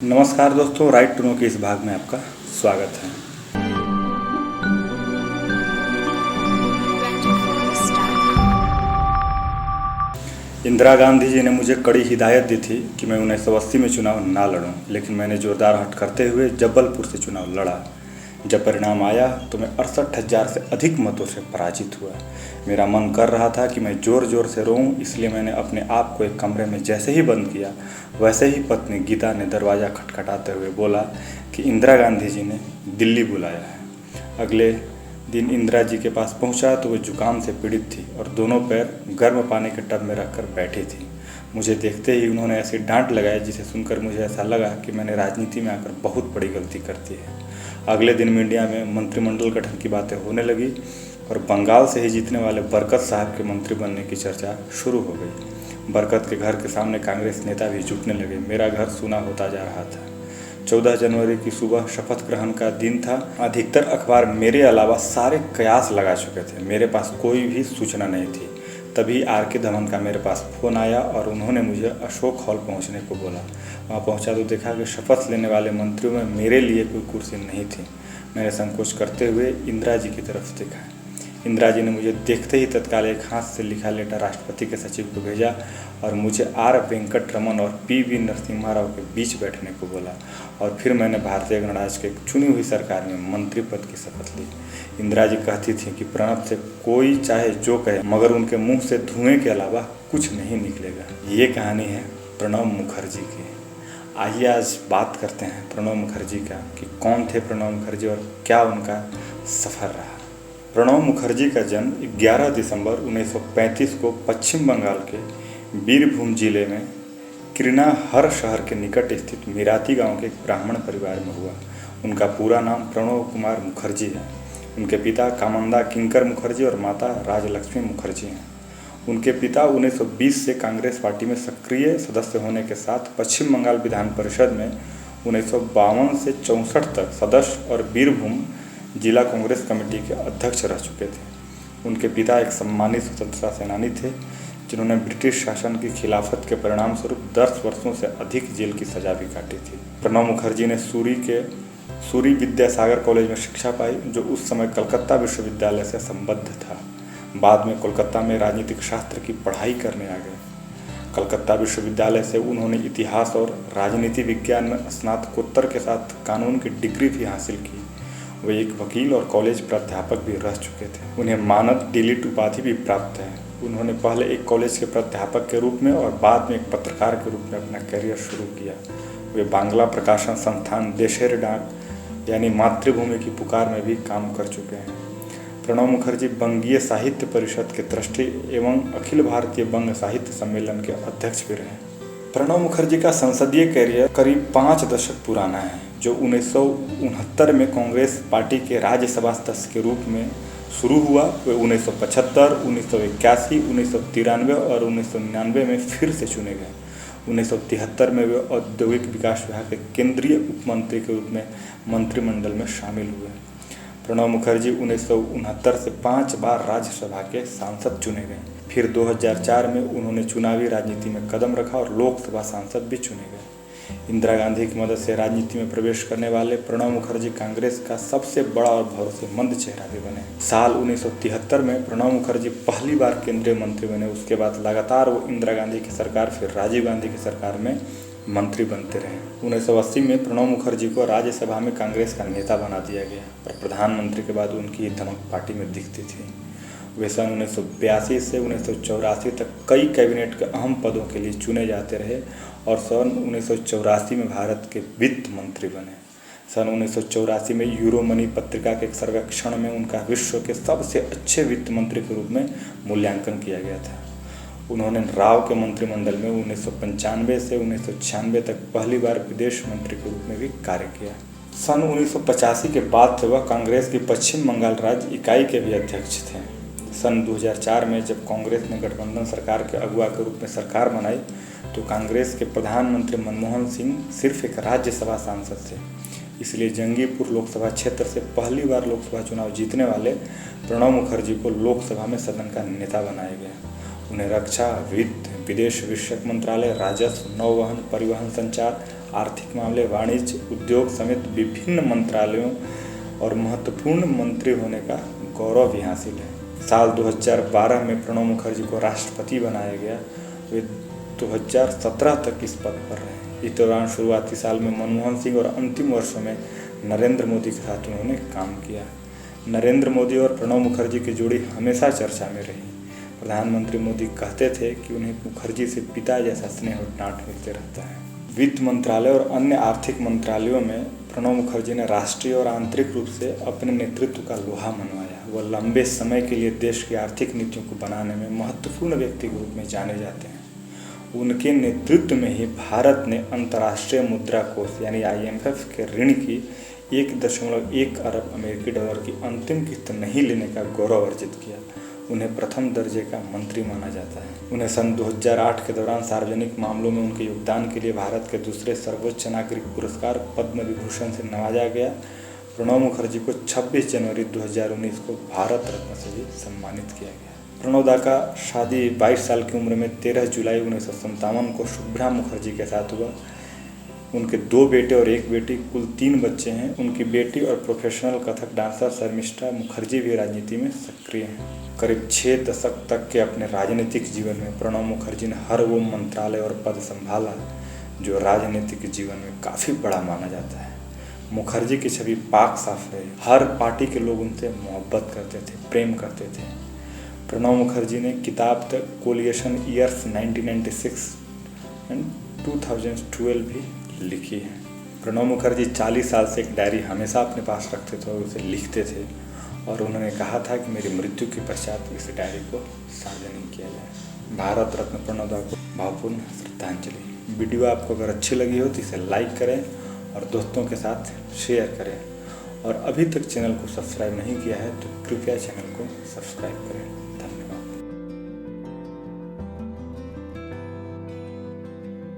नमस्कार दोस्तों, right to know के इस भाग में आपका स्वागत है। इंदिरा गांधी जी ने मुझे कड़ी हिदायत दी थी कि मैं 1980 में चुनाव ना लड़ूं, लेकिन मैंने जोरदार हट करते हुए जबलपुर से चुनाव लड़ा। जब परिणाम आया तो मैं 68,000 से अधिक मतों से पराजित हुआ। मेरा मन कर रहा था कि मैं ज़ोर ज़ोर से रोऊं, इसलिए मैंने अपने आप को एक कमरे में जैसे ही बंद किया, वैसे ही पत्नी गीता ने दरवाज़ा खटखटाते हुए बोला कि इंदिरा गांधी जी ने दिल्ली बुलाया है। अगले दिन इंदिरा जी के पास पहुंचा तो वो जुकाम से पीड़ित थी और दोनों पैर गर्म पानी के टब में रखकर बैठी थी। मुझे देखते ही उन्होंने ऐसी डांट लगाई जिसे सुनकर मुझे ऐसा लगा कि मैंने राजनीति में आकर बहुत बड़ी गलती कर दी है। अगले दिन मीडिया में मंत्रिमंडल गठन की बातें होने लगी और बंगाल से ही जीतने वाले बरकत साहब के मंत्री बनने की चर्चा शुरू हो गई। बरकत के घर के सामने कांग्रेस नेता भी जुटने लगे। मेरा घर सूना होता जा रहा था। 14 जनवरी की सुबह शपथ ग्रहण का दिन था। अधिकतर अखबार मेरे अलावा सारे कयास लगा चुके थे। मेरे पास कोई भी सूचना नहीं थी। तभी आर.के. धवन का मेरे पास फ़ोन आया और उन्होंने मुझे अशोक हॉल पहुंचने को बोला। वहां पहुंचा तो देखा कि शपथ लेने वाले मंत्रियों में मेरे लिए कोई कुर्सी नहीं थी। मैंने संकोच करते हुए इंदिरा जी की तरफ देखा। इंदिरा जी ने मुझे देखते ही तत्काल एक हाथ से लिखा लेटर राष्ट्रपति के सचिव को भेजा और मुझे आर वेंकट रमन और पी.वी. नरसिम्हा राव के बीच बैठने को बोला और फिर मैंने भारतीय गणराज्य की चुनी हुई सरकार में मंत्री पद की शपथ ली। इंदिरा जी कहती थी कि प्रणब से कोई चाहे जो कहे, मगर उनके मुंह से धुएं के अलावा कुछ नहीं निकलेगा। ये कहानी है प्रणब मुखर्जी की। आइए आज बात करते हैं प्रणब मुखर्जी का कि कौन थे प्रणब मुखर्जी और क्या उनका सफ़र रहा। प्रणब मुखर्जी का जन्म 11 दिसंबर 1935 को पश्चिम बंगाल के बीरभूम जिले में किरनाहर शहर के निकट स्थित मिराती गांव के एक ब्राह्मण परिवार में हुआ। उनका पूरा नाम प्रणब कुमार मुखर्जी है। उनके पिता कामंदा किंकर मुखर्जी और माता राजलक्ष्मी मुखर्जी हैं। उनके पिता 1920 से कांग्रेस पार्टी में सक्रिय सदस्य होने के साथ पश्चिम बंगाल विधान परिषद में 1952 से 64 तक सदस्य और बीरभूम जिला कांग्रेस कमेटी के अध्यक्ष रह चुके थे। उनके पिता एक सम्मानित स्वतंत्रता सेनानी थे जिन्होंने ब्रिटिश शासन की खिलाफत के परिणाम स्वरूप 10 वर्षों से अधिक जेल की सजा भी काटी थी। प्रणब मुखर्जी ने सूरी विद्यासागर कॉलेज में शिक्षा पाई, जो उस समय कलकत्ता विश्वविद्यालय से संबद्ध था। बाद में कोलकाता में राजनीतिक शास्त्र की पढ़ाई करने आ गए। कलकत्ता विश्वविद्यालय से उन्होंने इतिहास और राजनीति विज्ञान में स्नातकोत्तर के साथ कानून की डिग्री भी हासिल की। वे एक वकील और कॉलेज प्राध्यापक भी रह चुके थे। उन्हें मानद डिलीट उपाधि भी प्राप्त है। उन्होंने पहले एक कॉलेज के प्राध्यापक के रूप में और बाद में एक पत्रकार के रूप में अपना करियर शुरू किया। वे बांग्ला प्रकाशन संस्थान देशेर डाक यानी मातृभूमि की पुकार में भी काम कर चुके हैं। प्रणब मुखर्जी बंगीय साहित्य परिषद के ट्रस्टी एवं अखिल भारतीय बंग साहित्य सम्मेलन के अध्यक्ष भी रहे। प्रणब मुखर्जी का संसदीय करियर करीब 5 दशक पुराना है, जो 1969 में कांग्रेस पार्टी के राज्यसभा सदस्य के रूप में शुरू हुआ। वे 1975, 1981, 1993 और 1999 में फिर से चुने गए। 1973 में वे औद्योगिक विकास विभाग के केंद्रीय उपमंत्री के रूप में मंत्रिमंडल में शामिल हुए। प्रणब मुखर्जी 1969 से 5 बार राज्यसभा के सांसद चुने गए। फिर 2004 में उन्होंने चुनावी राजनीति में कदम रखा और लोकसभा सांसद भी चुने गए। इंदिरा गांधी की मदद से राजनीति में प्रवेश करने वाले प्रणब मुखर्जी कांग्रेस का सबसे बड़ा और भरोसेमंद चेहरा भी बने। साल 1973 में प्रणब मुखर्जी पहली बार केंद्रीय मंत्री बने। उसके बाद लगातार वो इंदिरा गांधी की सरकार, फिर राजीव गांधी की सरकार में मंत्री बनते रहे। 1980 में प्रणब मुखर्जी को राज्यसभा में कांग्रेस का नेता बना दिया गया और प्रधानमंत्री के बाद उनकी धमक पार्टी में दिखती थी। वे सन 1982 से 1984 तक कई कैबिनेट के अहम पदों के लिए चुने जाते रहे और सन 1984 में भारत के वित्त मंत्री बने। सन 1984 में यूरोमनी पत्रिका के एक सर्वेक्षण में उनका विश्व के सबसे अच्छे वित्त मंत्री के रूप में मूल्यांकन किया गया था। उन्होंने राव के मंत्रिमंडल में 1995 से 1996 तक पहली बार विदेश मंत्री के रूप में भी कार्य किया। सन 1985 के बाद से वह कांग्रेस की पश्चिम बंगाल राज्य इकाई के भी अध्यक्ष थे। सन 2004 में जब कांग्रेस ने गठबंधन सरकार के अगुवा के रूप में सरकार बनाई तो कांग्रेस के प्रधानमंत्री मनमोहन सिंह सिर्फ एक राज्यसभा सांसद थे। इसलिए जंगीपुर लोकसभा क्षेत्र से पहली बार लोकसभा चुनाव जीतने वाले प्रणब मुखर्जी को लोकसभा में सदन का नेता बनाया गया। उन्हें रक्षा, वित्त, विदेश विषयक मंत्रालय, राजस्व, नौवहन, परिवहन, संचार आर्थिक मामले, वाणिज्य, उद्योग समेत विभिन्न मंत्रालयों और महत्वपूर्ण मंत्री होने का गौरव भी हासिल है। साल 2012 में प्रणब मुखर्जी को राष्ट्रपति बनाया गया। वे 2017 तक इस पद पर रहे। इस दौरान शुरुआती साल में मनमोहन सिंह और अंतिम वर्षों में नरेंद्र मोदी के साथ उन्होंने काम किया। नरेंद्र मोदी और प्रणब मुखर्जी की जोड़ी हमेशा चर्चा में रही। प्रधानमंत्री मोदी कहते थे कि उन्हें मुखर्जी से पिता जैसा स्नेह और डांट मिलते रहता है। वित्त मंत्रालय और अन्य आर्थिक मंत्रालयों में प्रणब मुखर्जी ने राष्ट्रीय और आंतरिक रूप से अपने नेतृत्व का लोहा मनवाया। वह लंबे समय के लिए देश की आर्थिक नीतियों को बनाने में महत्वपूर्ण व्यक्ति के रूप में जाने जाते हैं। उनके नेतृत्व में ही भारत ने अंतर्राष्ट्रीय मुद्रा कोष यानी IMF के ऋण की 1.1 अरब अमेरिकी डॉलर की अंतिम किस्त नहीं लेने का गौरव अर्जित किया। उन्हें प्रथम दर्जे का मंत्री माना जाता है। उन्हें सन 2008 के दौरान सार्वजनिक मामलों में उनके योगदान के लिए भारत के दूसरे सर्वोच्च नागरिक पुरस्कार पद्म विभूषण से नवाजा गया। प्रणब मुखर्जी को 26 जनवरी 2019 को भारत रत्न से भी सम्मानित किया गया। प्रणब दा का शादी 22 साल की उम्र में 13 जुलाई 1957 को शुभ्रा मुखर्जी के साथ हुआ। उनके 2 बेटे और 1 बेटी, कुल 3 बच्चे हैं। उनकी बेटी और प्रोफेशनल कथक डांसर शर्मिष्ठा मुखर्जी भी राजनीति में सक्रिय हैं। करीब 6 दशक तक के अपने राजनीतिक जीवन में प्रणब मुखर्जी ने हर वो मंत्रालय और पद संभाला जो राजनीतिक जीवन में काफ़ी बड़ा माना जाता है। मुखर्जी की छवि पाक साफ रही। हर पार्टी के लोग उनसे मोहब्बत करते थे, प्रेम करते थे। प्रणब मुखर्जी ने किताब द कोलिएशन ईयर्स 1996 एंड 2012 भी लिखी है। प्रणब मुखर्जी 40 साल से एक डायरी हमेशा अपने पास रखते थे और उसे लिखते थे और उन्होंने कहा था कि मेरी मृत्यु के पश्चात इस डायरी को सार्वजनिक किया जाए। भारत रत्न प्रणब दा को भावपूर्ण श्रद्धांजलि। वीडियो आपको अगर अच्छी लगी हो तो इसे लाइक करें और दोस्तों के साथ शेयर करें और अभी तक चैनल को सब्सक्राइब नहीं किया है तो कृपया चैनल को सब्सक्राइब करें।